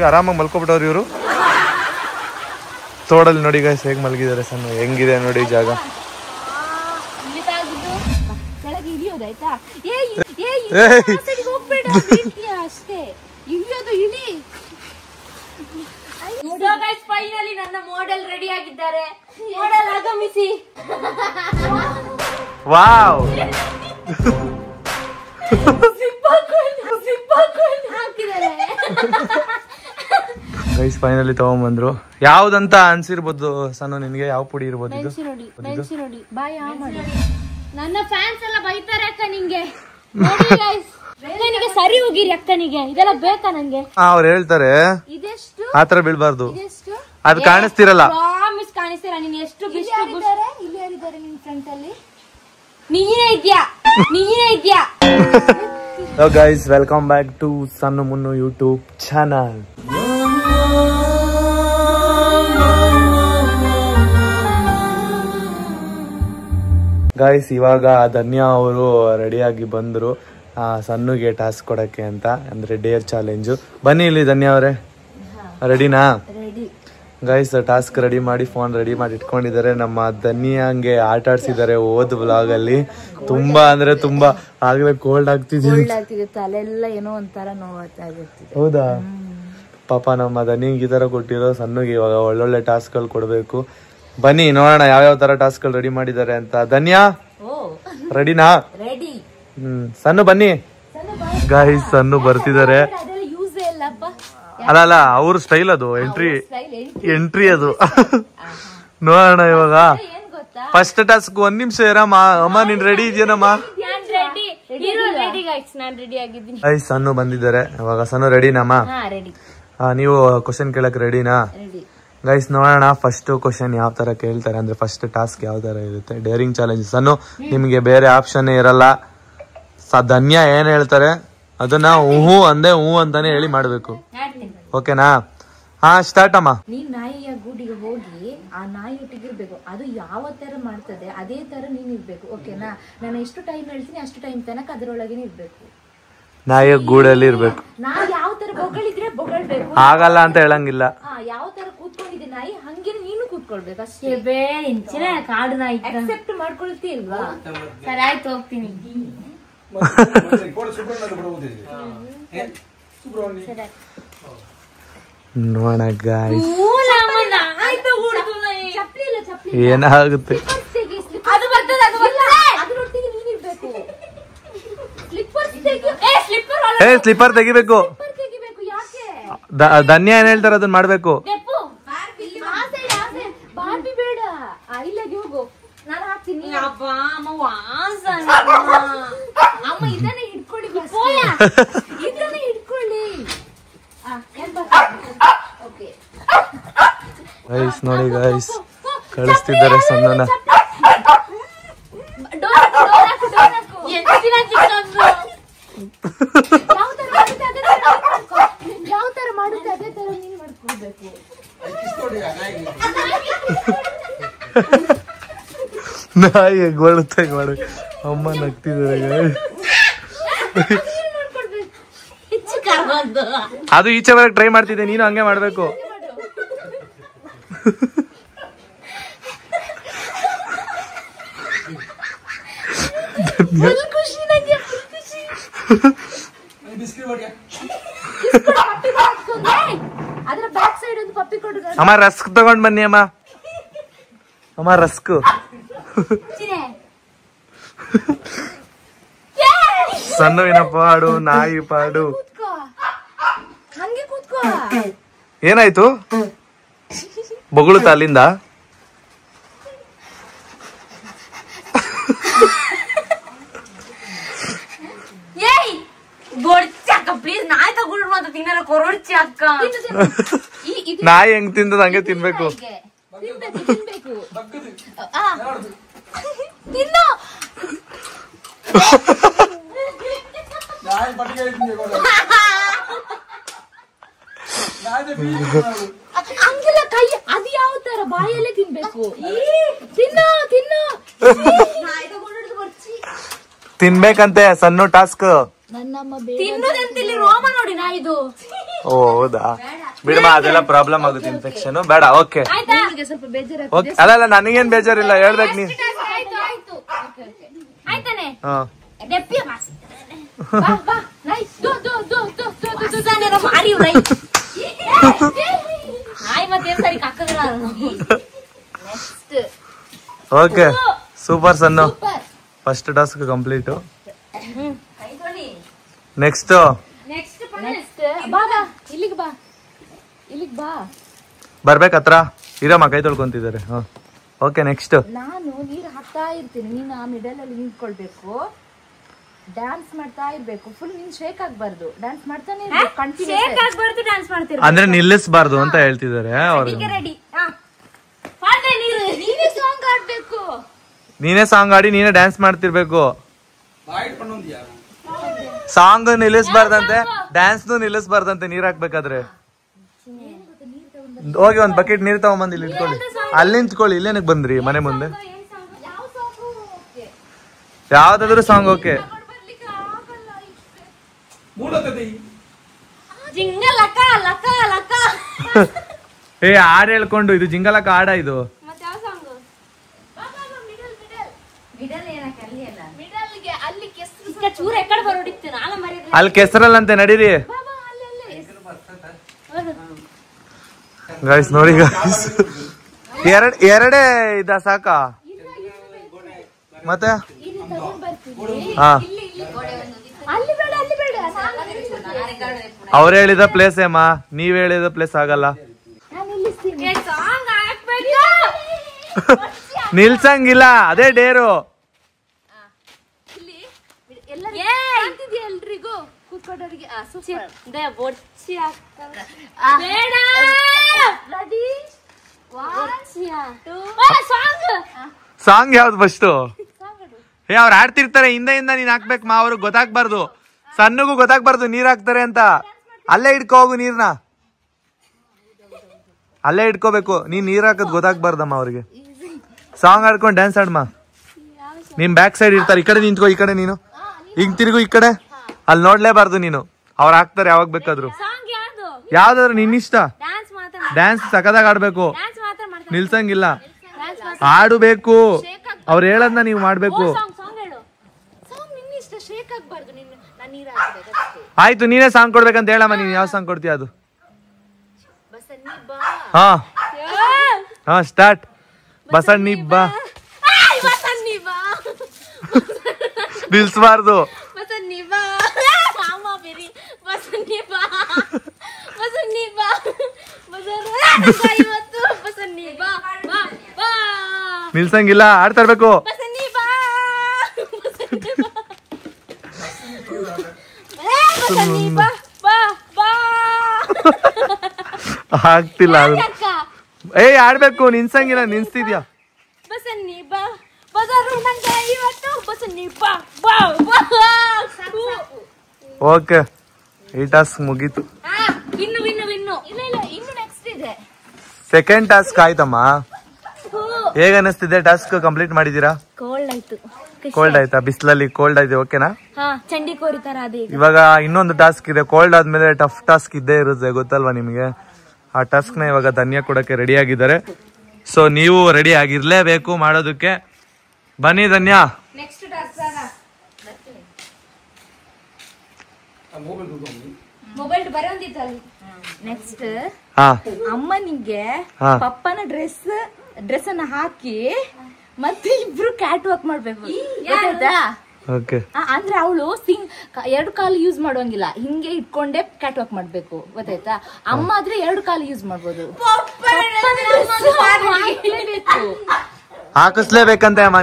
ಆರಾಮಾಗಿ ಮಲ್ಕೊಬಿಟ್ಟವ್ರು ಇವರು. ತೋಡಲ್ಲಿ ನೋಡಿ ಗೈಸ್ ಹೇಗ್ ಮಲಗಿದ್ದಾರೆ. ಸಣ್ಣ ಹೆಂಗಿದೆ ನೋಡಿ ಜಾಗ. ಫೈನಲಿ ನನ್ನ ಮಾಡೆಲ್ ರೆಡಿ ಆಗಿದ್ದಾರೆ. ಮಾಡೆಲ್ ಆಗಮಿಸಿ. ವಾವ್ ಗೈಸ್ ಫೈನಲಿ ತಗೊಂಡ್ಬಂದ್ರು. ಯಾವ್ದಂತ ಅನ್ಸಿರ್ಬೋದು ಸಣ್ಣ ನಿನ್ಗೆ? ಯಾವ ಪುಡಿ ಇರ್ಬೋದು ಇದು? ನೋಡಿ ಬಾಯ್ ಮಾಡಿ. ನನ್ನ ಫ್ಯಾನ್ಸ್ ಎಲ್ಲ ಬೈತಾರೆ ಅಕ್ಕ ನಿಂಗೆ. ನಿನಗೆ ಸರಿ ಹೋಗಿರಿ ಅಕ್ಕನಿಗೆ, ಇದೆಲ್ಲ ಬೇಕಾ ನಂಗೆ? ಅವ್ರು ಹೇಳ್ತಾರೆ ಇದೆಷ್ಟು ಆತರ ಬೀಳ್ಬಾರ್ದು, ಅದು ಕಾಣಿಸ್ತಿರಲ್ಲ. ಪ್ರಾಮಿಸ್ ಕಾಣಿಸ್ತಿರ. ನೀನ್ ಎಷ್ಟು ಇಲ್ಲಿ ಯಾರಿದ್ದಾರೆ ನಿನ್ ಫ್ರಂಟ್ ಅಲ್ಲಿ? ನೀನೇ ಇದ್ಯಾ. Hello guys, welcome back to Sannu Munnu YouTube channel. Guys ಇವಾಗ ಧನ್ಯಾ ಅವರು ರೆಡಿಯಾಗಿ ಬಂದರು ಸನ್ನುಗೆ ಟಾಸ್ಕ್ ಕೊಡಕ್ಕೆ ಅಂತ, ಅಂದ್ರೆ ಡೇರ್ ಚಾಲೆಂಜು. ಬನ್ನಿ ಇಲ್ಲಿ ಧನ್ಯಾ ಅವರೇ, ರೆಡಿನಾ? ಗೈಸ್ ಟಾಸ್ಕ್ ರೆಡಿ ಮಾಡಿ ಫೋನ್ ರೆಡಿ ಮಾಡಿ ಇಟ್ಕೊಂಡಿದ್ದಾರೆ. ನಮ್ಮ ಧನ್ಯಾಂಗೆ ಆಟ ಆಡ್ಸಿದ್ದಾರೆ ಓದ್ ವ್ಲಾಗ್ ಅಲ್ಲಿ. ತುಂಬಾ ಅಂದ್ರೆ ತುಂಬಾ ಆಗ್ಲೇ ಕೋಲ್ಡ್ ಆಗ್ತಿದೆ, ತಲೆಲ್ಲ ಏನೋ ಒಂಥರ ನೋವಾಗ್ತಾ ಇರ್ತಿದೆ. ಹೌದಾ? ಪಾಪ ನಮ್ಮ ಧನ್ಯಂಗೆ ಈ ತರ ಕೊಟ್ಟಿರೋ ಸನ್ನುಗೆ ಇವಾಗ ಒಳ್ಳೊಳ್ಳೆ ಟಾಸ್ಕ್ ಗಳು ಕೊಡ್ಬೇಕು. ಬನ್ನಿ ನೋಡೋಣ ಯಾವ್ಯಾವ ತರ ಟಾಸ್ಕ್ ಗಳು ರೆಡಿ ಮಾಡಿದ್ದಾರೆ ಅಂತ. ಧನ್ಯಾ ರೆಡಿನಾ? ಸನ್ನು ಬನ್ನಿ. ಗೈಸ್ ಸನ್ನು ಬರ್ತಿದ್ದಾರೆ. ಅಲ್ಲ ಅವ್ರ ಸ್ಟೈಲ್ ಅದು, ಎಂಟ್ರಿ ಅದು. ನೋಡೋಣ ಇವಾಗ ಫಸ್ಟ್ ಟಾಸ್ಕ್. 1 ನಿಮಿಷ ಇರಮ್ಮ. ಅಮ್ಮ ನೀನ್ ರೆಡಿ ಇದೆಯೇನಮ್ಮ? ಗೈಸ್ ಸನ್ನು ಬಂದಿದ್ದಾರೆ ಇವಾಗ. ಸನ್ನು ರೆಡಿನಮ್ಮ? ನೀವು ಕ್ವಶನ್ ಕೇಳಕ್ ರೆಡಿನಾ? ಗೈಸ್ ನೋಡೋಣ ಫಸ್ಟ್ ಕ್ವಶನ್ ಯಾವ ತರ ಕೇಳ್ತಾರೆ, ಅಂದ್ರೆ ಫಸ್ಟ್ ಟಾಸ್ಕ್ ಯಾವ ತರ ಇರುತ್ತೆ. Daring challenge. ಸನ್ನು ನಿಮ್ಗೆ ಬೇರೆ ಆಪ್ಷನ್ ಇರಲ್ಲ. ಧನ್ಯಾ ಏನ್ ಹೇಳ್ತಾರೆ ಅದನ್ನ ಹೂ ಅಂದೆ ಹೂ ಅಂತಾನೆ ಹೇಳಿ ಮಾಡ್ಬೇಕು. ಓಕೆನಾ? ಹಾ ಸ್ಟಾರ್ಟ್ ಅಮ್ಮ. ನೀನ್ ನಾಯಿಯ ಗೂಡಿಗೆ ಹೋಗಿ ಆ ನಾಯಿ ಒಟ್ಟಿಗಿರ್ಬೇಕು. ಅದು ಯಾವ ತರ ಮಾಡ್ತದೆ ಅದೇ ತರ ನೀನ್ ಇರ್ಬೇಕು. ಓಕೆನಾ? ನಾನು ಎಷ್ಟು ಟೈಮ್ ಹೇಳ್ತೀನಿ ಅಷ್ಟು ಟೈಮ್ ತನಕ ಅದರೊಳಗೆ ಇರ್ಬೇಕು. ನಾಯಿಯ ಗೂಡಲ್ಲಿ ಇರ್ಬೇಕು. ನಾ ಯಾವ ತರ ಬೊಗಳಿದ್ರೆ ಬೊಗಳ್ಬೇಕು, ಆಗಲ್ಲ ಅಂತ ಹೇಳಂಗಿಲ್ಲ. ಯಾವ ತರ ಕೂತ್ಕೊಂಡಿದ್ದೆ ನಾಯಿ ಹಂಗೆ ನೀನು ಕೂತ್ಕೊಳ್ಬೇಕು ಅಷ್ಟೇ. ಕಾಡು ನಾಯಿ ಅಕ್ಸೆಪ್ಟ್ ಮಾಡ್ಕೊಳ್ತೀಲ್ವಾ? ಸರಿ ಆಯ್ತು, ಹೋಗ್ತೀನಿ. ನೋಡ ಗಾಯ್ಸ್ ಏನಾಗುತ್ತೆ. ಸ್ಲಿಪ್ಪರ್ ತೆಗಿಬೇಕು. ಧನ್ಯಾ ಏನ್ ಹೇಳ್ತಾರೆ ಅದನ್ನ ಮಾಡ್ಬೇಕು. ಗೈಸ್ ನೋಡಿ ಗೈಸ್ ಕಳಿಸ್ತಿದ್ದಾರೆ ಸಣ್ಣನ. ಯಾವ ತರ ಮಾಡುತ್ತೆ ಅದೇ ತರ ನೀನು ಮಾಡ್ಕೊಳ್ಬೇಕು. ನಾಯಿ ಗೊಳುತ್ತೆ ಮಾಡು. ಅಮ್ಮ ನಗ್ತಿದ್ದಾರೆ. ಅದು ಈಚೆ ಬರಕ್ ಟ್ರೈ ಮಾಡ್ತಿದ್ದೆ, ನೀನು ಹಂಗೆ ಮಾಡ್ಬೇಕು. ಅಮ್ಮ ರಸ್ಕ್ ತಗೊಂಡ್ ಬನ್ನಿ ಅಮ್ಮ. ಅಮ್ಮ ರಸ್ಕ್. ಸಣ್ಣವಿನ ಪಾಡು ನಾಯಿ ಪಾಡು. ಏನಾಯ್ತು? ಬೊಗಳುತ್ತ ಅಲ್ಲಿಂದ? ನಾಯಿ ಹೆಂಗ್ ತಿಂದದ ಹಂಗೆ ತಿನ್ಬೇಕು. ಹಂಗಿಲ್ಲ ಕೈ ಅದು ಯಾವ ತರ ಬಾಯಲ್ಲೇ ತಿನ್ಬೇಕು. ತಿನ್ನೋ ತಿನ್ನೋ ತಿನ್ಬೇಕಂತೆ ಸಣ್ಣ ಟಾಸ್ಕ್. ತಿನ್ನುದಂತಿಲ್ಲಿ ರೋಮ ನೋಡಿ ನಾ ಇದು. ಓ ಹೌದಾ, ಬಿಡಮ್ಮ ಅದೆಲ್ಲ ಪ್ರಾಬ್ಲಮ್ ಆಗುತ್ತೆ, ಇನ್ಫೆಕ್ಷನ್ ಬೇಡ. ಓಕೆ ಸ್ವಲ್ಪ ಬೇಜಾರ. ಅಲ್ಲ ನನಗೇನ್ ಬೇಜಾರಿಲ್ಲ, ಹೇಳ್ಬೇಕು ನೀ. ಆಯ್ತಾನೆ ಓಕೆ ಸೂಪರ್ ಸನ್ನು. First task complete. ನೆಕ್ಸ್ಟ್ ಬರ್ಬೇಕತ್ರ ಇರಮ್ಮ, ಕೈ ತೊಳ್ಕೊಂತಿದ್ದಾರೆ. Okay next. ನಾನು ನೀರು ಹಾಕ್ತಾ ಇರ್ತೀನಿ, ನೀನು ಆ ಮಿಡಲ್ ಅಲ್ಲಿ ನಿಂತ್ಕೊಳ್ಬೇಕು, ಡ್ಯಾನ್ಸ್ ಮಾಡ್ತಾ ಇರ್ಬೇಕು. ಫುಲ್ ನೀನ್ ಶೇಕ್ ಆಗ್ಬಾರ್ದು, ಡ್ಯಾನ್ಸ್ ಮಾಡ್ತಾನೆ ಅಂದ್ರೆ ನಿಲ್ಲಿಸಬಾರ್ದು ಅಂತ ಹೇಳ್ತಿದ್ದಾರೆ ಅವ್ರು. ನೀನೇ ಸಾಂಗ್ ಆಡಿ ನೀನೇ ಡ್ಯಾನ್ಸ್ ಮಾಡ್ತಿರ್ಬೇಕು. ಸಾಂಗ್ ನಿಲ್ಲಿಸಬಾರ್ದಂತೆ, ಡ್ಯಾನ್ಸ್ ನಿಲ್ಲಿಸಬಾರ್ದಂತೆ ನೀರ್ ಹಾಕ್ಬೇಕಾದ್ರೆ. ಹೋಗಿ ಒಂದ್ ಬಕೆಟ್ ನೀರ್ ತಗೊಂಬಂದ್ ಇಲ್ಲಿ ಇಟ್ಕೊಳ್ಳಿ. ಅಲ್ಲಿ ನಿಂತ್ಕೊಳ್ಳಿ, ಇಲ್ಲೇನಕ್ ಬಂದ್ರಿ ಮನೆ ಮುಂದೆ? ಯಾವ್ದಾದ್ರು ಸಾಂಗ್ ಓಕೆ. ಏ ಹಾಡ್ ಹೇಳ್ಕೊಂಡು, ಇದು ಜಿಂಗಲಕ್ಕ ಹಾಡ ಇದು. ಅಲ್ಲಿ ಕೆಸರಲ್ಲಂತೆ, ನಡೀರಿ ಗೈಸ್. ನೋಡಿ ಗೈಸ್, ಎರಡೇ ಇದ ಸಾಕ ಮತ್ತೆ? ಹಾ, ಅವ್ರು ಹೇಳಿದ ಪ್ಲೇಸ್ ಏಮ್ಮ, ನೀವ್ ಹೇಳಿದ ಪ್ಲೇಸ್ ಆಗಲ್ಲ. ನಿಲ್ಸಂಗಿಲ್ಲ, ಅದೇ ಡೇರು. ಸಾಂಗ್ ಯಾವ್ದು ಫಸ್ಟ್? ಏ ಅವ್ರು ಆಡ್ತಿರ್ತಾರೆ ಹಿಂದೆ ನೀನ್ ಹಾಕ್ಬೇಕು ಮಾ, ಅವ್ರಿಗೆ ಗೊತ್ತಾಗ್ಬಾರ್ದು, ಸಣ್ಣಗೂ ಗೊತ್ತಾಗ್ಬಾರ್ದು ನೀರ್ ಹಾಕ್ತಾರೆ ಅಂತ. ಅಲ್ಲೇ ಇಟ್ಕೋ ಹೋಗು ನೀರ್ನ, ಅಲ್ಲೇ ಇಟ್ಕೋಬೇಕು. ನೀನ್ ನೀರ್ ಹಾಕದ್ ಗೊತ್ತಾಗ್ಬಾರ್ದಮ್ಮ ಅವ್ರಿಗೆ. ಸಾಂಗ್ ಆಡ್ಕೊಂಡು ಡ್ಯಾನ್ಸ್ ಆಡ್ಮ. ನಿಮ್ ಬ್ಯಾಕ್ ಸೈಡ್ ಇರ್ತಾರೆ, ಈ ಕಡೆ ನಿಂತ್ಕೋ, ಈ ಕಡೆ ನೀನು ಹಿಂಗ್ ತಿರುಗು, ಈ ಕಡೆ. ಅಲ್ಲಿ ನೋಡ್ಲೇಬಾರ್ದು ನೀನು, ಅವ್ರು ಹಾಕ್ತಾರೆ ಯಾವಾಗ ಬೇಕಾದ್ರು. ಯಾವ್ದಾದ್ರು ನಿನ್ನಿಷ್ಟ. ಡ್ಯಾನ್ಸ್ ಸಕದಾಗ ಆಡ್ಬೇಕು, ನಿಲ್ಸಂಗಿಲ್ಲ, ಆಡಬೇಕು. ಅವ್ರು ಹೇಳದ್ನ ನೀವ್ ಮಾಡ್ಬೇಕು. ಆಯ್ತು, ನೀನೇ ಸಾಂಗ್ ಕೊಡ್ಬೇಕಂತ ಹೇಳಮ್ಮ. ನೀನ್ ಯಾವ ಸಾಂಗ್ ಕೊಡ್ತೀಯ ಅದು? ಹಾ ಹಾ ಸ್ಟಾರ್ಟ್. ಬಸಣ್ಣಿ ಬಾ. ನಿಲ್ಸಬಾರ್ದು. ನಿಲ್ಸಂಗಿಲ್ಲ, ಆಡ್ತಾ ಇರ್ಬೇಕು. ಆಗ್ತಿಲ್ಲ ಅದು. ಏ ಆಡ್ಬೇಕು, ನಿಲ್ಸಂಗಿಲ್ಲ, ನಿಲ್ಸ್ತಿದ್ಯಾ? ಓಕೆ, ಈ ಟಾಸ್ಕ್ ಮುಗೀತು. ಸೆಕೆಂಡ್ ಟಾಸ್ಕ್ ಆಯ್ತಮ್ಮ. ಹೇಗ ಅನಿಸ್ತಿದೆ? ಟಾಸ್ಕ್ ಕಂಪ್ಲೀಟ್ ಮಾಡಿದೀರಾ? ಕೋಲ್ಡ್ ಆಯ್ತಾ? ಬಿಸಿಲಲ್ಲಿ ಕೋಲ್ಡ್ ಆಯ್ತು, ಓಕೆನಾ? ಇವಾಗ ಇನ್ನೊಂದು ಟಾಸ್ಕ್ ಇದೆ. ಕೋಲ್ಡ್ ಆದ್ಮೇಲೆ ಟಫ್ ಟಾಸ್ಕ್ ಇದ್ದೇ ಇರುತ್ತೆ, ಗೊತ್ತಲ್ವಾ ನಿಮ್ಗೆ? ಆ ಟಾಸ್ಕ್ ನ ಇವಾಗ ಧನ್ಯ ಕೊಡಕ್ಕೆ ರೆಡಿ ಆಗಿದ್ದಾರೆ. ಸೊ ನೀವು ರೆಡಿ ಆಗಿರ್ಲೇಬೇಕು ಮಾಡೋದಕ್ಕೆ. ಬನ್ನಿ ಧನ್ಯ. ನೆಕ್ಸ್ಟ್ ಅಮ್ಮನಿಗೆ ಪಪ್ಪನ ಡ್ರೆಸ್ ಅನ್ನ ಹಾಕಿ ಮತ್ತೆ ಇಬ್ರು ಕ್ಯಾಟ್ ವಾಕ್ ಮಾಡ್ಬೇಕು, ಅಂದ್ರೆ ಅವಳು ಎರಡು ಕಾಲು ಯೂಸ್ ಮಾಡುವಂಗಿಲ್ಲ, ಹಿಂಗೆ ಇಟ್ಕೊಂಡೆ ಕ್ಯಾಟ್ ವಾಕ್ ಮಾಡ್ಬೇಕು, ಗೊತ್ತಾಯ್ತಾ? ಅಮ್ಮ ಆದ್ರೆ ಎರಡು ಕಾಲು ಯೂಸ್ ಮಾಡ್ಬೋದು. ಹಾಕಿಸ್ಲೇಬೇಕಂತೆ ಅಮ್ಮ.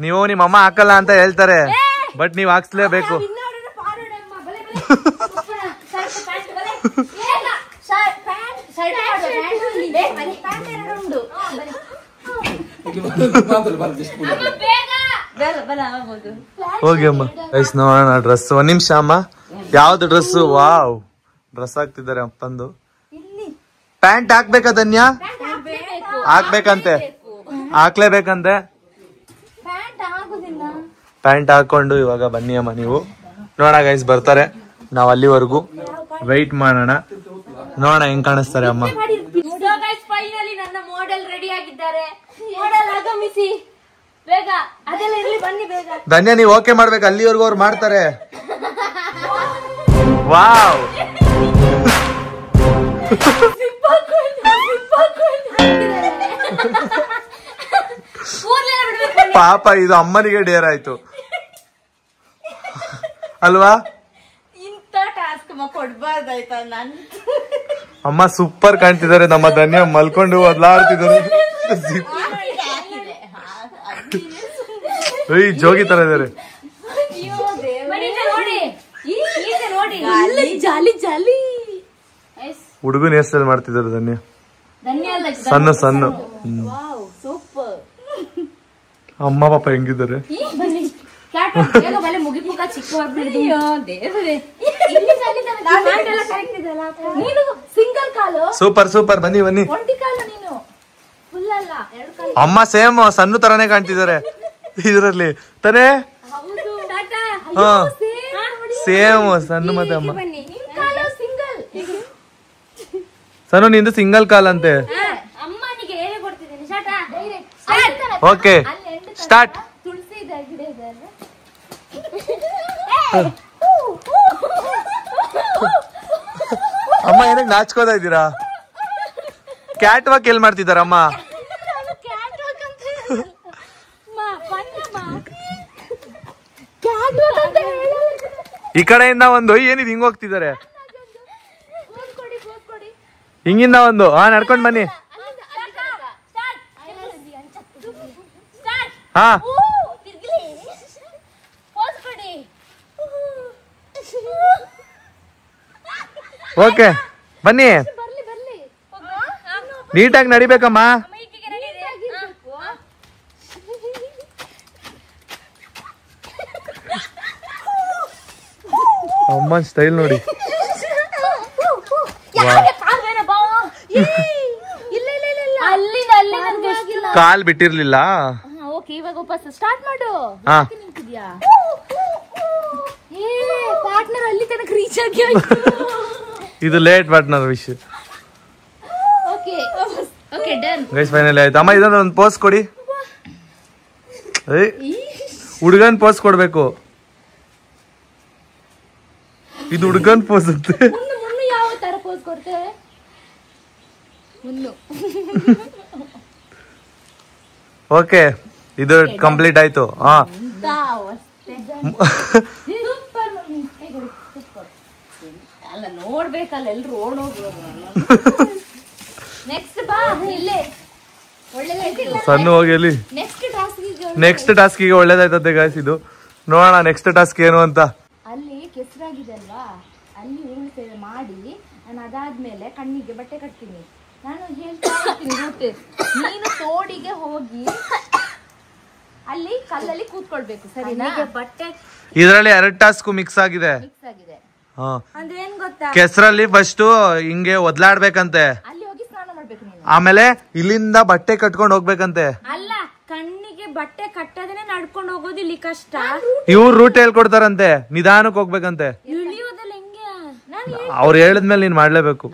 ನೀವು ನಿಮ್ಮಮ್ಮ ಹಾಕಲ್ಲ ಅಂತ ಹೇಳ್ತಾರೆ, ಬಟ್ ನೀವ್ ಹಾಕ್ಸ್ಲೇಬೇಕು. ಹೋಗಿ ಅಮ್ಮ. ನೋಡೋಣ ಡ್ರೆಸ್. ಒಂದ್ ನಿಮಿಷ ಅಮ್ಮ, ಯಾವ್ದು ಡ್ರೆಸ್? ವಾವ್, ಡ್ರೆಸ್ ಹಾಕ್ತಿದ್ದಾರೆ ಅಪ್ಪಂದು. ಪ್ಯಾಂಟ್ ಹಾಕ್ಬೇಕಾ ಧನ್ಯ? ಹಾಕ್ಬೇಕಂತೆ, ಹಾಕ್ಲೇಬೇಕಂತೆ. ಪ್ಯಾಂಟ್ ಹಾಕೊಂಡು ಇವಾಗ ಬನ್ನಿ ಅಮ್ಮ ನೀವು. ನೋಡೋಣ ಗೈಸ್ ಬರ್ತಾರೆ, ನಾವ್ ಅಲ್ಲಿವರೆಗೂ ವೆಯ್ಟ್ ಮಾಡೋಣ, ನೋಡೋಣ ಹೆಂಗ್ ಕಾಣಿಸ್ತಾರೆ ಅಮ್ಮ. ಫೈನಲಿ ನನ್ನ ಮಾಡೆಲ್ ರೆಡಿ ಆಗಿದ್ದಾರೆ. ಮಾಡೆಲ್ ಆಗಮಿಸಿ ಬೇಗ, ಅದೆಲ್ಲ ಇರ್ಲಿ ಬನ್ನಿ ಬೇಗ. ಧನ್ಯ ನೀವು ಓಕೆ ಮಾಡ್ಬೇಕು, ಅಲ್ಲಿವರೆಗೂ ಅವ್ರು ಮಾಡ್ತಾರೆ. ವಾವ್ ಪಾಪ ಇದು ಅಮ್ಮನಿಗೆ ಡೇರ್ ಆಯ್ತು ಅಲ್ವಾ? ಇಂತ ಟಾಸ್ಕ್ ಕೊಡ್ಬಾರ್ದಾಯ್ತಾ? ನನ್ ಅಮ್ಮ ಸೂಪರ್ ಕಾಣ್ತಿದ್ದಾರೆ, ನಮ್ಮ ಧನ್ಯ ಮಲ್ಕೊಂಡು ಒದ್ಲಾಡ್ತಿದ್ದಾರೆ. ಜೋಗಿ ತರ ಇದಾರೆ. ಹುಡುಗನ ಹೇರ್ ಸ್ಟೈಲ್ ಮಾಡ್ತಿದ್ದಾರೆ ಧನ್ಯ, ಸಣ್ಣ ಸಣ್ಣ. ಅಮ್ಮ ಪಾಪ ಹೆಂಗಿದ್ದಾರೆ? ಸೂಪರ್ ಸೂಪರ್, ಬನ್ನಿ ಬನ್ನಿ. ಅಮ್ಮ ಸೇಮ್ ಸಣ್ಣ ತರಾನೇ ಕಾಣ್ತಿದ್ದಾರೆ ಇದ್ರಲ್ಲಿ ತಾನೇ. ಹಾ ಸೇಮ್ ಸಣ್ಣ ಮತ್ತೆ ಅಮ್ಮ. ಸಣ್ಣ ನಿಂದು ಸಿಂಗಲ್ ಕಾಲ್ ಅಂತೆ. Okay start. ಅಮ್ಮ ಏನಕ್ಕೆ ನಾಚ್ಕೋತಾ ಇದ್ದೀರಾ? ಕ್ಯಾಟ್ ವಾಕ್ ಎಲ್ಲಿ ಮಾಡ್ತಿದ್ದಾರಮ್ಮ? ಈ ಕಡೆಯಿಂದ ಒಂದು ಏನಿದೆ ಹಿಂಗ್ ಹೋಗ್ತಿದ್ದಾರೆ, ಹಿಂಗಿಂದ ಒಂದು ನಡ್ಕೊಂಡ್ ಬನ್ನಿ. ಹಾ ಓಕೆ ಬನ್ನಿ, ನೀಟಾಗಿ ನಡಿಬೇಕಮ್ಮ. ಅಮ್ಮನ್ ಸ್ಟೈಲ್ ನೋಡಿ. ಕಾಲ್ ಬಿಟ್ಟಿರ್ಲಿಲ್ಲ. ಇವಾಗ ವಾಪಸ್ ಸ್ಟಾರ್ಟ್ ಮಾಡು. ಪಾರ್ಟ್ನರ್ ಅಲ್ಲಿ ತನಕ ರೀಚ್ ಆಗಿ ಇದು ಲೇಟ್ ಪಾರ್ಟ್ನರ್ ವಿಷಯ. ಓಕೆ ಡನ್ ಗೈಸ್ ಫೈನಲಿ ಆಯ್ತು. ಅಮ್ಮ ಇದೊಂದು ಒಂದು ಪೋಸ್ ಕೊಡಿ. ಹುಡುಗನ್ ಪೋಸ್ ಕೊಡ್ಬೇಕು. ಇದು ಹುಡುಗನ್ ಪೋಸ್ ಅಂತೆ. ಯಾವ ತರ ಪೋಸ್ ಕೊಡ್ತೇವೆ? ಓಕೆ ಇದು ಕಂಪ್ಲೀಟ್ ಆಯ್ತು. ಹಾ ನೋಡ್ಬೇಕಲ್ಲ ಎಲ್ರು ನೆಕ್ಸ್ಟ್ ಬಾ ಇಲ್ಲೇ ಸಣ್ಣ ಹೋಗಿ ನೆಕ್ಸ್ಟ್ ಟಾಸ್ಕಿಗೆ ಒಳ್ಳೇದಾಯ್ತದೆ ಗಾಯ್ಸ್. ಇದು ನೋಡೋಣ ನೆಕ್ಸ್ಟ್ ಟಾಸ್ಕ್ ಏನು ಅಂತ. ಅಲ್ಲಿ ಕೆಸರಾಗಿದೆ ಅಲ್ವಾ, ಅಲ್ಲಿ ಹೂವು ಸೇವೆ ಮಾಡಿ ನಾನು ಅದಾದ್ಮೇಲೆ ಕಣ್ಣಿಗೆ ಬಟ್ಟೆ ಕಟ್ತೀನಿ. ನಾನು ಹೇಳ್ತಾ ಇರ್ತೀನಿ ರೂಟ್, ನೀನು ತೋಡಿಗೆ ಹೋಗಿ ಅಲ್ಲಿ ಕಲ್ಲಲ್ಲಿ ಕೂತ್ಕೊಳ್ಬೇಕು, ಸರಿನಾ? ಬಟ್ಟೆ ಇದರಲ್ಲಿ 2 ಟಾಸ್ಕ್ ಮಿಕ್ಸ್ ಆಗಿದೆ. ಅಂದ್ರೆ ಏನ್ ಗೊತ್ತಾ, ಕೆಸರಲ್ಲಿ ಫಸ್ಟ್ ಹಿಂಗೆ ಒದ್ಲಾಡ್ಬೇಕಂತೆ, ಅಲ್ಲಿ ಹೋಗಿ ಸ್ನಾನ ಮಾಡ್ಬೇಕು ನೀನು. ಆಮೇಲೆ ಇಲ್ಲಿಂದ ಬಟ್ಟೆ ಕಟ್ಕೊಂಡು ಹೋಗ್ಬೇಕಂತೆ. ಅಲ್ಲ, ಕಣ್ಣಿಗೆ ಬಟ್ಟೆ ಕಟ್ಟೋದನ್ನೇ ನಡ್ಕೊಂಡು ಹೋಗೋದು ಇಲ್ಲಿ ಕಷ್ಟ. ಇವ್ರು ರೂಟ್ ಹೇಳ್ಕೊಡ್ತಾರಂತೆ, ನಿಧಾನಕ್ಕೆ ಹೋಗ್ಬೇಕಂತೆ. ಇಳಿಯೋದಲ್ಲ ಹೆಂಗೆ? ಅವ್ರು ಹೇಳಿದ್ಮೇಲೆ ನೀನ್ ಮಾಡ್ಲೇಬೇಕು.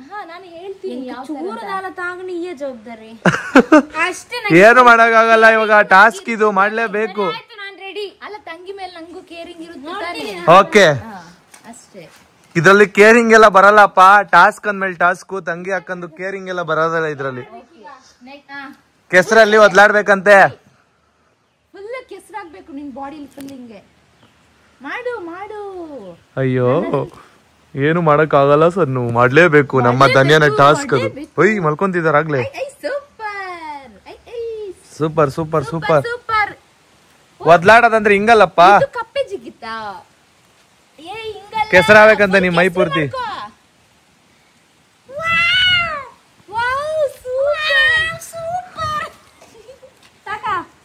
ಏನು ಮಾಡಕ್ಕಾಗಲ್ಲ, ಇವಾಗ ಟಾಸ್ಕ್ ಇದು ಮಾಡ್ಲೇಬೇಕು. ಅಲ್ಲ, ತಂಗಿ ಮೇಲೆ ನಂಗೂ ಕೇರಿಂಗ್ ಇರುತ್ತೆ. ಓಕೆ ಅಷ್ಟೇ, ಇದ್ರಲ್ಲಿ ಕೇರಿಂಗ್ ಎಲ್ಲ ಬರಲ್ಲಪ್ಪ. ಟಾಸ್ಕ್ ಅಂದ್ಮೇಲೆ ಟಾಸ್ಕ್, ತಂಗಿ ಹಾಕಂದು ಕೇರಿಂಗ್ ಎಲ್ಲ ಬರೋದಲ್ಲ ಇದ್ರಲ್ಲಿ. ಕೆಸರಲ್ಲಿ ಒದ್ಲಾಡ್ಬೇಕಂತೆ. ಫುಲ್ ಕೆಸರಾಗ್ಬೇಕು ನಿನ್ ಬಾಡಿ ಫುಲ್ ಹಿಂಗೆ ಮಾಡು ಮಾಡು. ಅಯ್ಯೋ ಏನು ಮಾಡಕ್ ಆಗಲ್ಲ ಸರ್, ನೀವು ಮಾಡ್ಲೇಬೇಕು. ನಮ್ಮ ಧನ್ಯನ ಟಾಸ್ಕ್ ಅದು. ಒಯ್ ಮಲ್ಕೊಂತಿದಾರಾಗ್ಲೇ. Super super super super. ಒದ್ಲಾಡೋದಂದ್ರೆ ಹಿಂಗಲ್ಲಪ್ಪ, ಕಪ್ಪೆ ಜಿಗಿತ್ತಾ ಕೆಸರಾಗಬೇಕಂತ ನಿಮ್ ಮೈ ಪೂರ್ತಿ.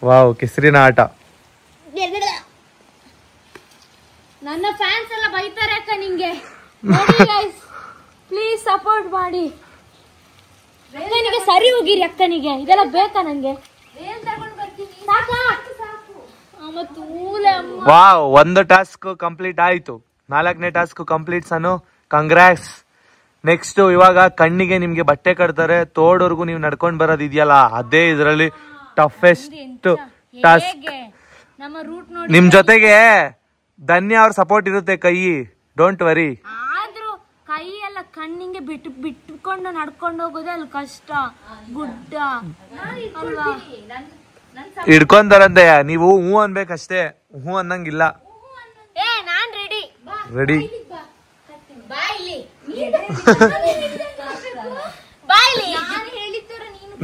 ವಾವ್, ಕೆಸರಿನ ಆಟ. ನನ್ನ ಫ್ಯಾನ್ಸ್ ಎಲ್ಲ ಬೈತಾರೆ ಅಕ್ಕ ನಿಂಗೆ. ಪ್ಲೀಸ್ ಸಪೋರ್ಟ್ ಮಾಡಿ. ಅಕ್ಕನಿಗೆ ಸರಿ ಹೋಗಿರಿ, ಅಕ್ಕನಿಗೆ ಇದೆಲ್ಲ ಬೇಕಾ ನಂಗೆ? ಸಾಕು ವಾವ್, ಒಂದು ಟಾಸ್ಕ್ ಕಂಪ್ಲೀಟ್ ಆಯ್ತು. 4ನೇ ಟಾಸ್ಕ್ ಕಂಪ್ಲೀಟ್ ಸನು, ಕಂಗ್ರಾಟ್ಸ್. ನೆಕ್ಸ್ಟ್ ಇವಾಗ ಕಣ್ಣಿಗೆ ನಿಮ್ಗೆ ಬಟ್ಟೆ ಕಟ್ತಾರೆ, ತೋಡವರೆಗೂ ನೀವು ನಡ್ಕೊಂಡ್ ಬರೋದ್ ಇದೆಯಲ್ಲ, ಅದೇ ಇದ್ರಲ್ಲಿ ಟಫೆಸ್ಟ್ ಟಾಸ್ಕ್. ನಿಮ್ ಜೊತೆಗೆ ಧನ್ಯ ಅವ್ರ ಸಪೋರ್ಟ್ ಇರುತ್ತೆ, ಕೈ, ಡೋಂಟ್ ವರಿ. ಆದ್ರೂ ಕೈ ಎಲ್ಲ ಕಣ್ಣಿಗೆ ಬಿಟ್ಕೊಂಡು ನಡ್ಕೊಂಡು ಹೋಗೋದೇ ಅಲ್ಲಿ ಕಷ್ಟ, ಗುಡ್ಡ ಅಲ್ವಾ. ಹಿಡ್ಕೊಂತಾರಂತೆ, ನೀವು ಹೂ ಅನ್ಬೇಕಷ್ಟೇ, ಹೂ ಅನ್ನಂಗಿಲ್ಲ. ನಾನ್ ರೆಡಿ ರೆಡಿ.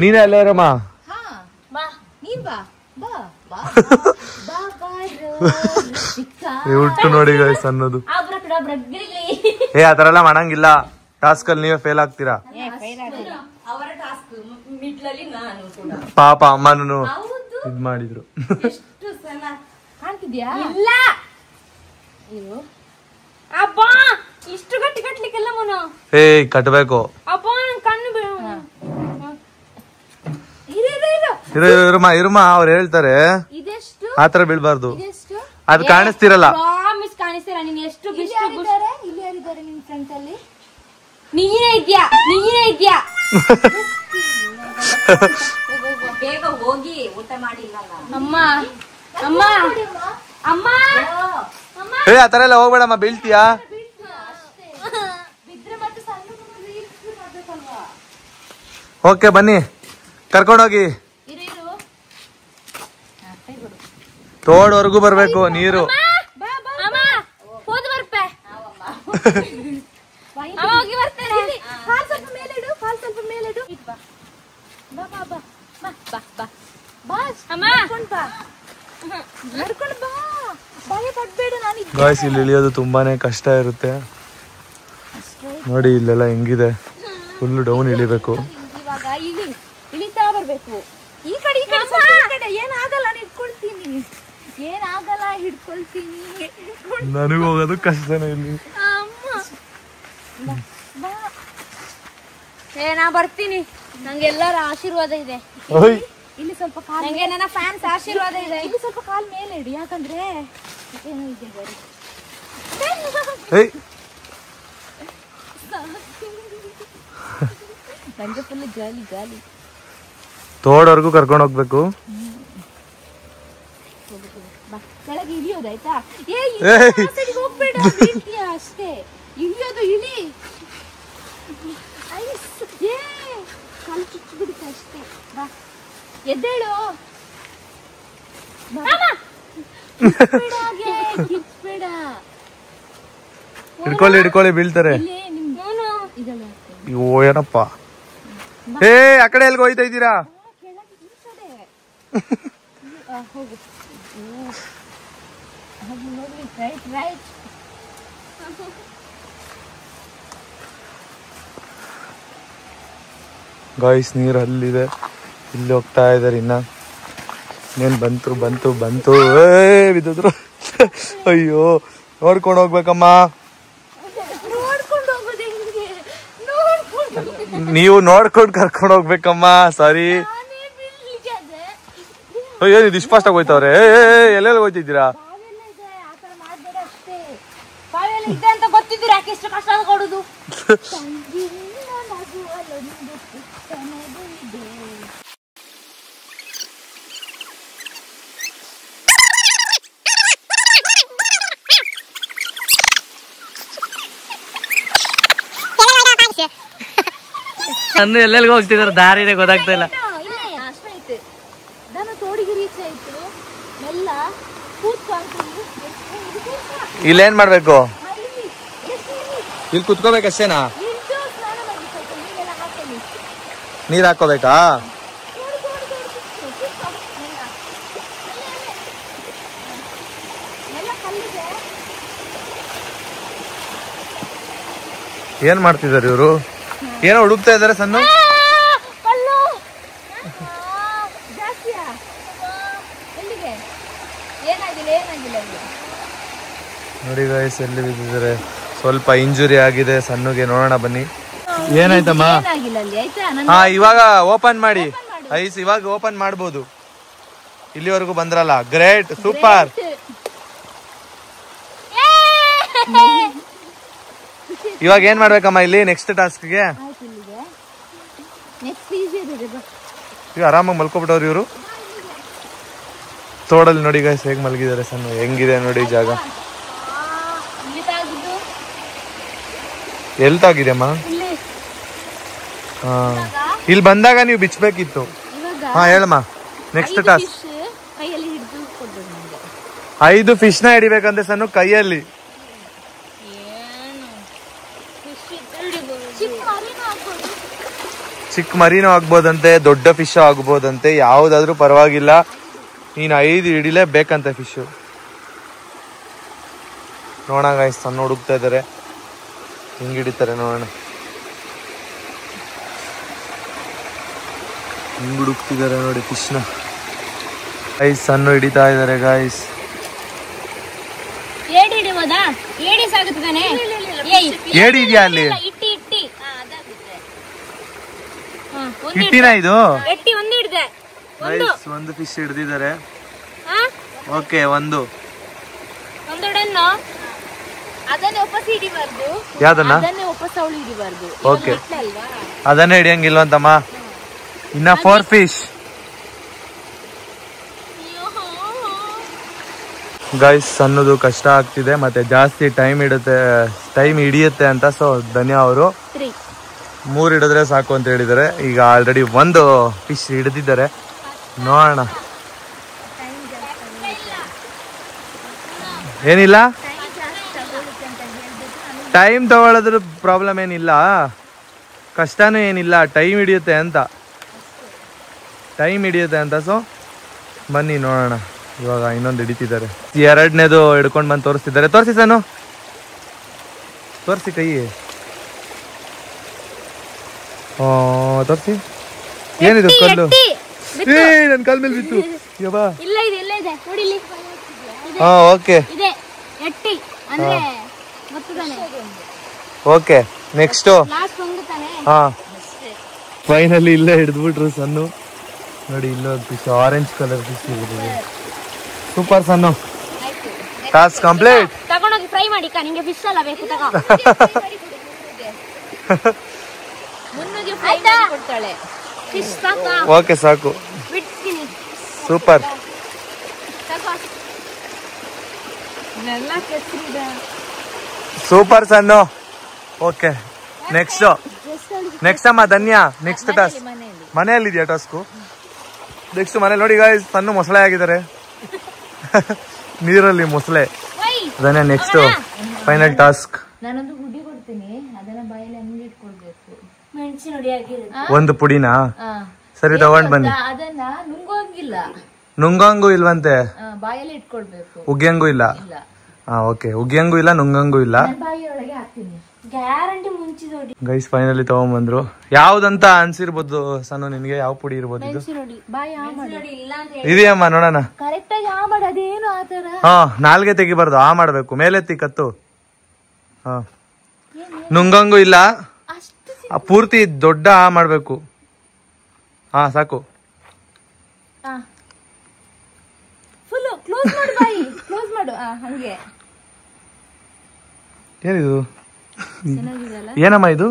ನೀನೇ ಅಲ್ಲೇ ರಮ್ಮ. ಹುಟ್ಟು ನೋಡಿ ಗೈಸ್ ಅನ್ನೋದು. ಆತರ ಎಲ್ಲ ಮಾಡಂಗಿಲ್ಲ, ಟಾಸ್ಕ್ ಅಲ್ಲಿ ನೀವೇ ಫೇಲ್ ಆಗ್ತೀರಾ. ಪಾಪ ಅಮ್ಮನೂ ಇದ್ ಮಾಡಿದ್ರು. ಇಷ್ಟು ಗಟ್ಟಿ ಕಟ್ಲಿಕ್ಕೆಲ್ಲ ಕಟ್ಬೇಕು. ಇರುಮ ಅವ್ರು ಹೇಳ್ತಾರೆ, ಆತರ ಬೀಳ್ಬಾರ್ದು. ಅದ್ ಕಾಣಿಸ್ತಿರಲ್ಲ. ನೀನೇ ಇದ್ಯಾ ಬೇಗ ಹೋಗಿ ಊಟ ಮಾಡಿ. ಆತರ ಎಲ್ಲ ಹೋಗ್ಬೇಡಮ್ಮ, ಬೀಳ್ತೀಯಾ. ಓಕೆ ಬನ್ನಿ, ಕರ್ಕೊಂಡೋಗಿ. ತೋಡ್ವರೆಗೂ ಬರ್ಬೇಕು ನೀರು. ಗಾಯ್ಸ್, ಇಲ್ಲಿ ಇಳಿಯೋದು ತುಂಬಾನೇ ಕಷ್ಟ ಇರುತ್ತೆ ನೋಡಿ. ಇಲ್ಲೆಲ್ಲ ಹೆಂಗಿದೆ, ಫುಲ್ ಡೌನ್ ಇಳಿಬೇಕು. ಇಳಿತಾ ಬರ್ಬೇಕು. ಈ ಕಡೆ ಏನಾಗಲ್ಲ, ಹಿಡ್ಕೊಳ್ತೀನಿ. ನನಗೂ ಹೋಗೋದು ಕಷ್ಟನೇ ಇಲ್ಲಿ. ನಾ ಬರ್ತೀನಿ, ನಂಗೆ ಎಲ್ಲರ ಆಶೀರ್ವಾದ ಇದೆ. ಇಲ್ಲಿ ಸ್ವಲ್ಪ ನಂಗೆ ನನ್ನ ಫ್ಯಾನ್ಸ್ ಆಶೀರ್ವಾದ ಇದೆ. ಇಲ್ಲಿ ಸ್ವಲ್ಪ ಕಾಲ್ ಮೇಲೆ ಇಡಿ, ಯಾಕಂದ್ರೆ ಏನೋ ಇದೆ ಬರೀ. ನಂಗೆ ಫುಲ್ ಜಾಲಿ. ತೋಡವರೆಗೂ ಕರ್ಕೊಂಡು ಹೋಗ್ಬೇಕು. ಕೆಳಗೆ ಇಳಿಯೋದಾಯ್ತಾ? ಹೋಗ್ಬೇಡ, ಅಷ್ಟೇ ಇಳಿಯೋದು. ಇಳಿ, ಕಾಲು ಚುಚ್ಚು ಬಿಡುತ್ತೆ ಅಷ್ಟೇ. ಬಾ, ಎದ್ದೇಳು. ಕಿಚ್ಬೇಡ. ಹಿಡ್ಕೊಳ್ಳಿ, ಬೀಳ್ತಾರೆ. ಏನಪ್ಪ, ಆ ಕಡೆ ಎಲ್ಗ ಹೋಯ್ತಾ ಇದ್ದೀರಾ? ಹೋಗು ನೋಡಿ, ರೈಟ್. ಗಾಯ್ಸ್, ನೀರು ಅಲ್ಲಿದೆ, ಇಲ್ಲಿ ಹೋಗ್ತಾ ಇದಾರೆ. ಇನ್ನ ಏನ್ ಬಂತು ಬಿದ್ದಿದ್ರು. ಅಯ್ಯೋ, ನೋಡ್ಕೊಂಡು ಹೋಗ್ಬೇಕಮ್ಮ. ನೀವು ನೋಡ್ಕೊಂಡು ಕರ್ಕೊಂಡು ಹೋಗ್ಬೇಕಮ್ಮ. ಸಾರಿ. ಏನ್ ಇದು ಇಷ್ಟು ಫಾಸ್ಟ್ ಆಗಿ ಹೋಯ್ತವ್ರೆ? ಎಲ್ಲೆಲ್ಲ ಹೋಯ್ತಿದ್ದೀರಾ? ಗೊತ್ತಿದ್ದೀರಾ ಎಷ್ಟು ಕಷ್ಟ ಕೊಡುದು. ನನ್ನ ಎಲ್ಲೆಲ್ಗ ಹೋಗ್ತಿದಾರೆ, ದಾರಿನೇ ಗೊತ್ತಾಗ್ತಾ ಇಲ್ಲ. ಇಲ್ಲೇನ್ ಮಾಡ್ಬೇಕು? ಇಲ್ಲಿ ಕುತ್ಕೋಬೇಕಷ್ಟೇನಾ? ನೀರ್ ಹಾಕೋಬೇಕಾ? ಏನ್ ಮಾಡ್ತಿದಾರೆ ಇವರು? ಏನೋ ಹುಡುಕ್ತಾ ಇದಾರೆ ಸಣ್ಣ. ನೋಡಿ ಗಾಯ್ಸ್, ಎಲ್ಲಿ ಬಿದ್ದಿದ್ದಾರೆ. ಸ್ವಲ್ಪ ಇಂಜುರಿ ಆಗಿದೆ ಸಣ್ಣಗೆ. ನೋಡೋಣ ಬನ್ನಿ. ಏನಾಯ್ತಮ್ಮ? ಹಾ, ಇವಾಗ ಓಪನ್ ಮಾಡಿ ಐಸ್. ಇವಾಗ ಓಪನ್ ಮಾಡ್ಬೋದು. ಇಲ್ಲಿವರೆಗೂ ಬಂದ್ರಲ್ಲ, ಗ್ರೇಟ್, ಸೂಪರ್. ಇವಾಗ ಏನ್ ಮಾಡ್ಬೇಕಮ್ಮ ಇಲ್ಲಿ ನೆಕ್ಸ್ಟ್ ಟಾಸ್ಕ್ಗೆ? ಈಗ ಆರಾಮಾಗಿ ಮಲ್ಕೊಬಿಟ್ಟವ್ರು ಇವರು. ತೋಡಲ್ಲಿ ನೋಡಿ ಗೈಸ್ ಹೇಗ್ ಮಲಗಿದ್ದಾರೆ ಸಣ್ಣ, ಹೆಂಗಿದೆ ನೋಡಿ ಜಾಗ. ಎಲ್ಲಿ ತಾಗಿದೆಮ್ಮ? ಹಾ, ಇಲ್ಲಿ ಬಂದಾಗ ನೀವು ಬಿಚ್ಚಬೇಕಿತ್ತು. ಹಾ ಹೇಳಮ್ಮ, ನೆಕ್ಸ್ಟ್ ಟಾಸ್ಕ್. 5 ಫಿಶ್ ನ ಹಿಡಿಬೇಕಂತೆ ಸಣ್ಣ ಕೈಯಲ್ಲಿ. ಚಿಕ್ಕ ಮರಿನೂ ಆಗ್ಬೋದಂತೆ, ದೊಡ್ಡ ಫಿಶ್ ಆಗ್ಬೋದಂತೆ, ಯಾವ್ದಾದ್ರು ಪರವಾಗಿಲ್ಲ. ನೀನು 5 ಹಿಡಿಲೇಬೇಕಂತೆ ಫಿಶ್. ನೋಡೋಣ ಗೈಸ್, ಸಣ್ಣ ಹುಡುಕ್ತಾ ಇದಾರೆ, ಹಿಂಗ್ ಹಿಡಿತಾರೆ ನೋಡೋಣ. ಹಿಂಗ್ ಹುಡುಕ್ತಿದ್ದಾರೆ ನೋಡಿ ಫಿಶ್ನ. ಗೈಸ್ ಸಣ್ಣ ಹಿಡಿತಾ ಇದಾರೆ ಗೈಸ್. ಏಡಿ ಇದೆಯಾ ಅಲ್ಲಿ? ಇಟ್ಟಿನ ಇದು? ಒಂದು ಫಿಶ್ ಹಿಡ್ದಿದ್ದಾರೆ. ಓಕೆ, ಒಂದು ಯಾವ್ದನ್ನ? ಓಕೆ, ಅದನ್ನೇ ಹಿಡಿಯಂಗಿಲ್ವಂತಮ್ಮ. ಇನ್ನ 4 ಫಿಶ್. ಗೈಸ್ ಸಣ್ಣದು ಕಷ್ಟ ಆಗ್ತಿದೆ, ಮತ್ತೆ ಜಾಸ್ತಿ ಟೈಮ್ ಹಿಡಿಯುತ್ತೆ ಅಂತ. ಸೊ ಧನ್ಯ ಅವರು 3 ಹಿಡಿದ್ರೆ ಸಾಕು ಅಂತ ಹೇಳಿದ್ದಾರೆ. ಈಗ ಆಲ್ರೆಡಿ 1 ಫಿಶ್ ಹಿಡಿದಿದ್ದಾರೆ. ನೋಡೋಣ. ಏನಿಲ್ಲ, ಟೈಮ್ ತಗೊಳ್ಳೋದ್ರ ಪ್ರಾಬ್ಲಮ್ ಏನಿಲ್ಲ, ಕಷ್ಟನೂ ಏನಿಲ್ಲ, ಟೈಮ್ ಹಿಡಿಯುತ್ತೆ ಅಂತ. ಸೊ ಬನ್ನಿ ನೋಡೋಣ. ಇವಾಗ ಇನ್ನೊಂದು ಹಿಡಿತಿದ್ದಾರೆ. 2ನೇದು ಹಿಡ್ಕೊಂಡು ಬಂದು ತೋರಿಸ್ತಿದ್ದಾರೆ. ತೋರಿಸಿ ಸನು, ತೋರಿಸಿ ಕೈ. ತೋರಿಸಿ. ಏನಿದು ಕಲ್ಲು? ನನ್ ಕಾಲ್ ಮೇಲೆ ಬಿತ್ತು. ಹಾ, ಓಕೆ ಓಕೆ. ನೆಕ್ಸ್ಟ್. ಹಾ, ಫೈನಲಿ ಇಲ್ಲೇ ಹಿಡಿದ್ಬಿಟ್ರು ಸನ್ನು. ನೋಡಿ ಇಲ್ಲೊಂದು ಫಿಶ್, ಆರೆಂಜ್ ಕಲರ್ ಫಿಶ್ ಇದೆ. Super Sannu, task complete. ತಗೊಂಡೋಗಿ ಫ್ರೈ ಮಾಡಿ, ನಿಮಗೆ ಫಿಶ್ ಅಲ್ಲ ಬೇಕು ತಗೋ. ಓಕೆ ಸಾಕು, super. Super Sannu. Okay, next ಅಮ್ಮ ಧನ್ಯ. ನೆಕ್ಸ್ಟ್ ಟಾಸ್ಕ್ ಮನೆಯಲ್ಲಿ ಇದೆಯಾ ಟಾಸ್ಕು? ನೆಕ್ಸ್ಟ್ ಮನೇಲಿ ನೋಡಿ ಗಾಯ್ಸ್, ಸಣ್ಣ ಮೊಸಳೆ ಆಗಿದ್ದಾರೆ ನೀರಲ್ಲಿ ಮೊಸಳೆ. ಧನ್ಯ ನೆಕ್ಸ್ಟ್ ಫೈನಲ್ ಟಾಸ್ಕ್. ನಾನೊಂದು ಹುಡಿ ಕೊಡ್ತೀನಿ, ಅದನ್ನ ಬಾಯಲ್ಲಿ ಹಂಗೆ ಇಟ್ಕೊಳ್ಬೇಕು. ಮೆಣಸಿನ ಹುಡಿ ಹಾಕಿದ್ರೆ ಒಂದು ಪುಡಿನಾ? ಸರಿ ತಗೊಂಡ್ ಬನ್ನಿ. ಅದನ್ನ ನುಂಗೋಂಗಿಲ್ಲ. ನುಂಗಂಗೂ ಇಲ್ವಂತೆ, ಬಾಯಲ್ಲಿ ಇಟ್ಕೊಳ್ಬೇಕು. ಉಗ್ಯಂಗೂ ಇಲ್ಲ. ಹಾ ಓಕೆ, ಉಗ್ಯಂಗೂ ಇಲ್ಲ, ನುಂಗಂಗೂ ಇಲ್ಲ. ಬಾಯಿಯೊಳಗೆ ಹಾಕ್ತೀನಿ, ಗ್ಯಾರಂಟಿ ಮುಂಚಿದೋಡಿ. ಗೈಸ್ ಫೈನಲಿ ತಗೊಂಡ್ಬಂದ್ರು. ಯಾವ್ದಂತ ಅನ್ಸಿರ್ಬೋದು ಸಣ್ಣ ನಿನ್ಗೆ? ಯಾವ ಪುಡಿ ಇರ್ಬೋದು ಇದು? ಇದೆಯಮ್ಮ ನೋಡೋಣ. ಕರೆಕ್ಟ್ ಆಗಿ ಆ ಮಾಡಿ, ಅದೇನು ಆತರ. ಹಾ, ನಾಲ್ಗೆ ತೆಗಿಬಾರ್ದು, ಆ ಮಾಡ್ಬೇಕು. ಮೇಲೆತ್ತಿ ಕತ್ತು. ಹಾ, ನುಂಗಂಗೂ ಇಲ್ಲ, ಪೂರ್ತಿ ದೊಡ್ಡ ಆ ಮಾಡ್ಬೇಕು. ಹಾ ಸಾಕು. ಫುಲ್ ಕ್ಲೋಸ್ ಮಾಡು ಬಾಯಿ, ಕ್ಲೋಸ್ ಮಾಡು. ಹಂಗೆ. ಏನಿದು? ಚೆನ್ನಾಗಿದೆಯಲ್ಲ? ಏನಮ್ಮ ಇದು?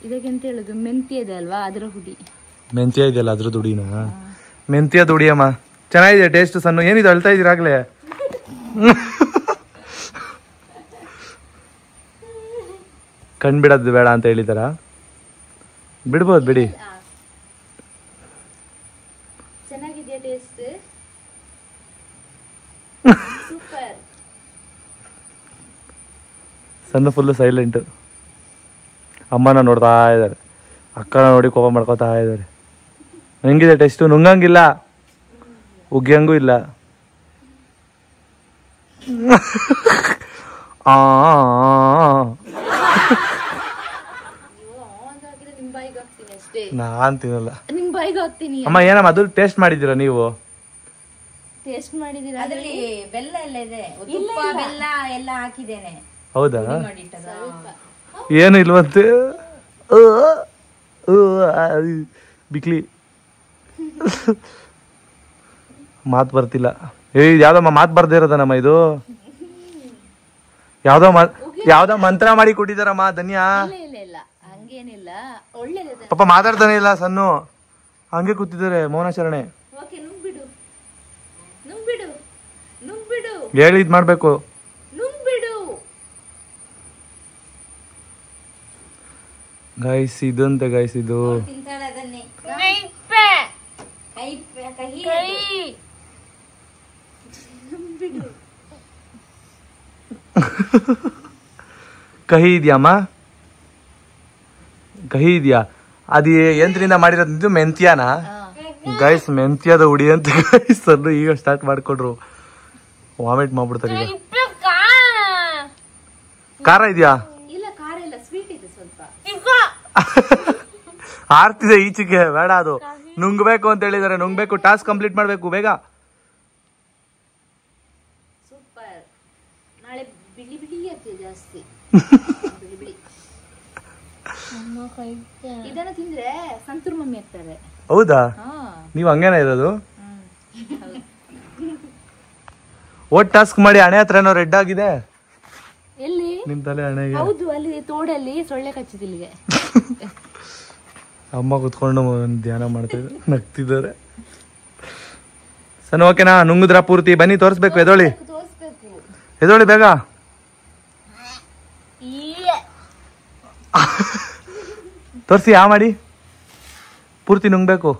ಇದಕ್ಕೆಂತ ಹೇಳುದು, ಮೆಂತ್ಯ ಇದೆ ಅಲ್ವಾ, ಅದರ ಹುಡಿ. ಮೆಂತ್ಯ ಇದೆಯಲ್ಲ ಅದ್ರ ದುಡಿನ? ಮೆಂತ್ಯ ದುಡಿಯಮ್ಮ, ಚೆನ್ನಾಗಿದೆ ಟೇಸ್ಟ್. ಸಣ್ಣ ಏನಿದು ಅಳ್ತಾ ಇದೀರಾಗ್ಲೇ? ಕಣ್ ಬಿಡೋದು ಬೇಡ ಅಂತ ಹೇಳಿದಾರ? ಬಿಡ್ಬೋದು ಬಿಡಿ. ಚೆನ್ನಾಗಿದೆಯಾ ಟೇಸ್ಟ್? ಸೂಪರ್. ಸಣ್ಣ ಫುಲ್ಲು ಸೈಲೆಂಟ್. ಅಮ್ಮನ ನೋಡ್ತಾ ಇದ್ದಾರೆ, ಅಕ್ಕನ ನೋಡಿ ಕೋಪ ಮಾಡ್ಕೋತಾ ಇದ್ದಾರೆ. ಹೆಂಗಿದೆ ಟೇಸ್ಟು? ನುಂಗಂಗಿಲ್ಲ, ಉಗ್ಯಂಗೂ ಇಲ್ಲ. ನಾನ್ ತಿನ್ನಲ್ಲ. ಅಮ್ಮ ಏನಮ್ಮ ಅದು ಟೇಸ್ಟ್ ಮಾಡಿದ್ದೀರಾ ನೀವು? ಟೇಸ್ಟ್ ಮಾಡಿದೀರಾ? ಅದರಲ್ಲಿ ಬೆಲ್ಲ ಎಲ್ಲ ಇದೆ, ತುಪ್ಪ ಬೆಲ್ಲ ಎಲ್ಲ ಹಾಕಿದ್ದೇನೆ. ಹೌದಾ? ಏನು ಇಲ್ವಂತೆ, ಬಿಕ್ಲಿ. ಮಾತು ಬರ್ತಿಲ್ಲ. ಯಾವ್ದಮ್ಮ ಮಾತು ಬರ್ದೇ ಇರೋದನಮ್ಮ ಇದು? ಯಾವ್ದೋ ಮಂತ್ರ ಮಾಡಿ ಕೊಟ್ಟಿದಾರಮ್ಮ ಧನ್ಯ. ಹಂಗೇನಿಲ್ಲ, ಒಳ್ಳೆದ. ಪಾಪ ಮಾತಾಡ್ತಾನೆ ಇಲ್ಲ ಸಣ್ಣ, ಹಂಗೆ ಕೂತಿದ್ದಾರೆ ಮೌನಾಚರಣೆ. ಹೇಳಿ ಇದ್ ಮಾಡ್ಬೇಕು. ಗೈಸ್ ಇದಂತೆ ಗೈಸ್ ಇದು ಕಹಿ ಇದೆಯಮ್ಮ, ಕಹಿ ಇದೆಯಾ? ಅದು ಎಂತ್ರಿಂದ ಮಾಡಿರೋದು? ಮೆಂತ್ಯಾನ ಗೈಸ್, ಮೆಂತ್ಯದ ಉಡಿ ಅಂತ ಗೈಸ್. ಅದು ಈಗ ಸ್ಟಾರ್ಟ್ ಮಾಡ್ಕೊಡ್ರು, ವಾಮಿಟ್ ಮಾಡ್ಬಿಡ್ತಾರೆ ಈಗ. ಖಾರ ಇದೆಯಾ? ಆರ್ತಿದೆ ಈಚೆಗೆ, ಬೇಡ ಅದು. ನುಂಗ್ಬೇಕು ಅಂತ ಹೇಳಿದಾರೆ, ನುಂಗ್ಬೇಕು. ಟಾಸ್ಕ್ ಕಂಪ್ಲೀಟ್ ಮಾಡ್ಬೇಕು ಬೇಗ. ಇದನ್ನ ತಿಂದ್ರೆ ಸಂತೂರ್ ಮಮ್ಮಿ ಆಗ್ತಾರೆ. ಹೌದಾ? ನೀವ್ ಹಂಗೇನ ಇರೋದು? ಓಟ್ ಟಾಸ್ಕ್ ಮಾಡಿ ಹಣೆ ಹತ್ರ ಏನೋ ರೆಡ್ ಆಗಿದೆ. ಎಲ್ಲಿ? ನಿಮ್ ತಲೆ ಹಣೆಗೆ. ಹೌದು, ಅಲ್ಲಿ ತೋಡಲ್ಲಿ ಸೊಳ್ಳೆ ಕಚ್ಚಿದಿಲ್ಲಿಗೆ. ಅಮ್ಮ ಕುತ್ಕೊಂಡು ಧ್ಯಾನ ಮಾಡ್ತಿದ್ರು, ನಗ್ತಿದ್ದಾರೆ. ಸಣ್ಣ ಓಕೆನಾ? ನುಂಗುದ್ರ ಪೂರ್ತಿ? ಬನ್ನಿ ತೋರಿಸ್ಬೇಕು. ಎದೋಳಿ ಎದೋಳಿ ಬೇಗ. ತೋರಿಸಿ ಯಾ ಮಾಡಿ. ಪೂರ್ತಿ ನುಂಗ್ಬೇಕು,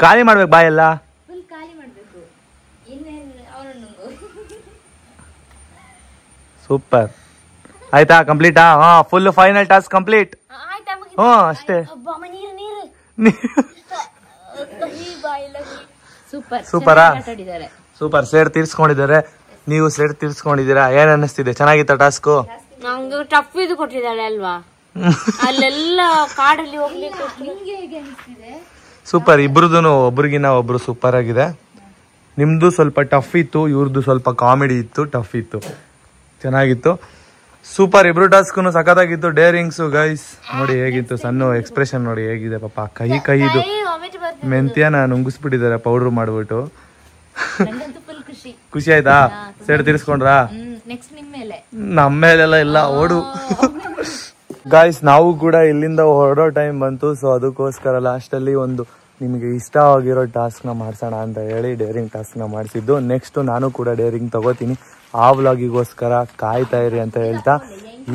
ಖಾಲಿ ಮಾಡ್ಬೇಕು ಬಾಯೆಲ್ಲ. ಸೂಪರ್. ಆಯ್ತಾ? ಕಂಪ್ಲೀಟಾ? ಹಾ, ಫುಲ್ ಫೈನಲ್ ಟಾಸ್ಕ್ ಕಂಪ್ಲೀಟ್. ಹ್ಞೂ ಅಷ್ಟೇ. ಸೂಪರಾ? ಸೂಪರ್. ಸೇಡ್ ತೀರ್ಸ್ಕೊಂಡಿದ್ದಾರೆ. ನೀವು ಸೇಡ್ ತೀರ್ಸ್ಕೊಂಡಿದ್ದೀರಾ. ಏನ್ ಅನ್ನಿಸ್ತಿದೆ? ಚೆನ್ನಾಗಿತ್ತ ಟಾಸ್ಕು? ನಂಗೆ ಟಫ್ ಇದು ಕೊಟ್ಟಿದ್ದಾಳೆ ಅಲ್ವಾ, ಅಲ್ಲೆಲ್ಲ ಕಾಡಲ್ಲಿ ಹೋಗ್ಲಿಕ್ಕೆ. ನಿಮ್ಗೆ ಹೇಗೆ ಅನಿಸ್ತಿದೆ? ಸೂಪರ್. ಇಬ್ರದೂನು ಒಬ್ರಿಗಿನ್ನ ಒಬ್ರು ಸೂಪರ್ ಆಗಿದೆ. ನಿಮ್ದು ಸ್ವಲ್ಪ ಟಫ್ ಇತ್ತು, ಇವ್ರದ್ದು ಸ್ವಲ್ಪ ಕಾಮಿಡಿ ಇತ್ತು, ಟಫ್ ಇತ್ತು, ಚೆನ್ನಾಗಿತ್ತು. ಸೂಪರ್. ಇಬ್ರು ಟಾಸ್ಕ್ನು ಸಖತ್ತಾಗಿತ್ತು. ಡೇರಿಂಗ್ಸು ಗೈಸ್ ನೋಡಿ ಹೇಗಿತ್ತು. ಸಣ್ಣ ಎಕ್ಸ್ಪ್ರೆಷನ್ ನೋಡಿ ಹೇಗಿದೆ. ಪಾಪ ಕಹಿದು ಮೆಂತ್ಯನ ನುಂಗಿಸ್ಬಿಟ್ಟಿದ್ದಾರೆ ಪೌಡ್ರ್ ಮಾಡ್ಬಿಟ್ಟು. ಖುಷಿ ಆಯ್ತಾ? ಸೇಡ್ ತೀರಿಸ್ಕೊಂಡ್ರಾ? ನಮ್ಮ ಮೇಲೆಲ್ಲ ಇಲ್ಲ, ಓಡು. ಗಾಯ್ಸ್ ನಾವು ಕೂಡ ಇಲ್ಲಿಂದ ಹೊರಡೋ ಟೈಮ್ ಬಂತು. ಸೊ ಅದಕ್ಕೋಸ್ಕರ ಲಾಸ್ಟ್ ಅಲ್ಲಿ ಒಂದು ನಿಮಗೆ ಇಷ್ಟ ಆಗಿರೋ ಟಾಸ್ಕ್ ನ ಮಾಡ್ಸೋಣ ಅಂತ ಹೇಳಿ ಡೇರಿಂಗ್ ಟಾಸ್ಕ್ ನ ಮಾಡಿಸಿದ್ದು. ನೆಕ್ಸ್ಟ್ ನಾನು ಕೂಡ ಡೇರಿಂಗ್ ತಗೋತೀನಿ. ಆ ವ್ಲಾಗಿಗೋಸ್ಕರ ಕಾಯ್ತಾ ಇರಿ ಅಂತ ಹೇಳ್ತಾ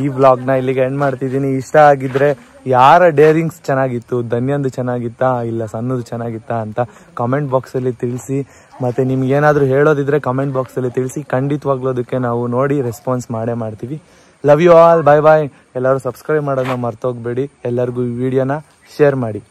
ಈ ವ್ಲಾಗ್ನ ಇಲ್ಲಿಗೆ ಎಂಡ್ ಮಾಡ್ತಿದ್ದೀನಿ. ಇಷ್ಟ ಆಗಿದ್ರೆ ಯಾರ ಡೇರಿಂಗ್ಸ್ ಚೆನ್ನಾಗಿತ್ತು, ಧನ್ಯಂದು ಚೆನ್ನಾಗಿತ್ತಾ ಇಲ್ಲ ಸಣ್ಣದು ಚೆನ್ನಾಗಿತ್ತಾ ಅಂತ ಕಮೆಂಟ್ ಬಾಕ್ಸಲ್ಲಿ ತಿಳಿಸಿ. ಮತ್ತು ನಿಮ್ಗೆ ಏನಾದರೂ ಹೇಳೋದಿದ್ರೆ ಕಮೆಂಟ್ ಬಾಕ್ಸಲ್ಲಿ ತಿಳಿಸಿ. ಖಂಡಿತವಾಗ್ಲೂ ಅದಕ್ಕೆ ನಾವು ನೋಡಿ ರೆಸ್ಪಾನ್ಸ್ ಮಾಡೇ ಮಾಡ್ತೀವಿ. Love you all. Bye bye. ಎಲ್ಲರೂ ಸಬ್ಸ್ಕ್ರೈಬ್ ಮಾಡೋದನ್ನ ಮರ್ತೋಗ್ಬೇಡಿ. ಎಲ್ಲರಿಗೂ ಈ ವಿಡಿಯೋನ ಶೇರ್ ಮಾಡಿ.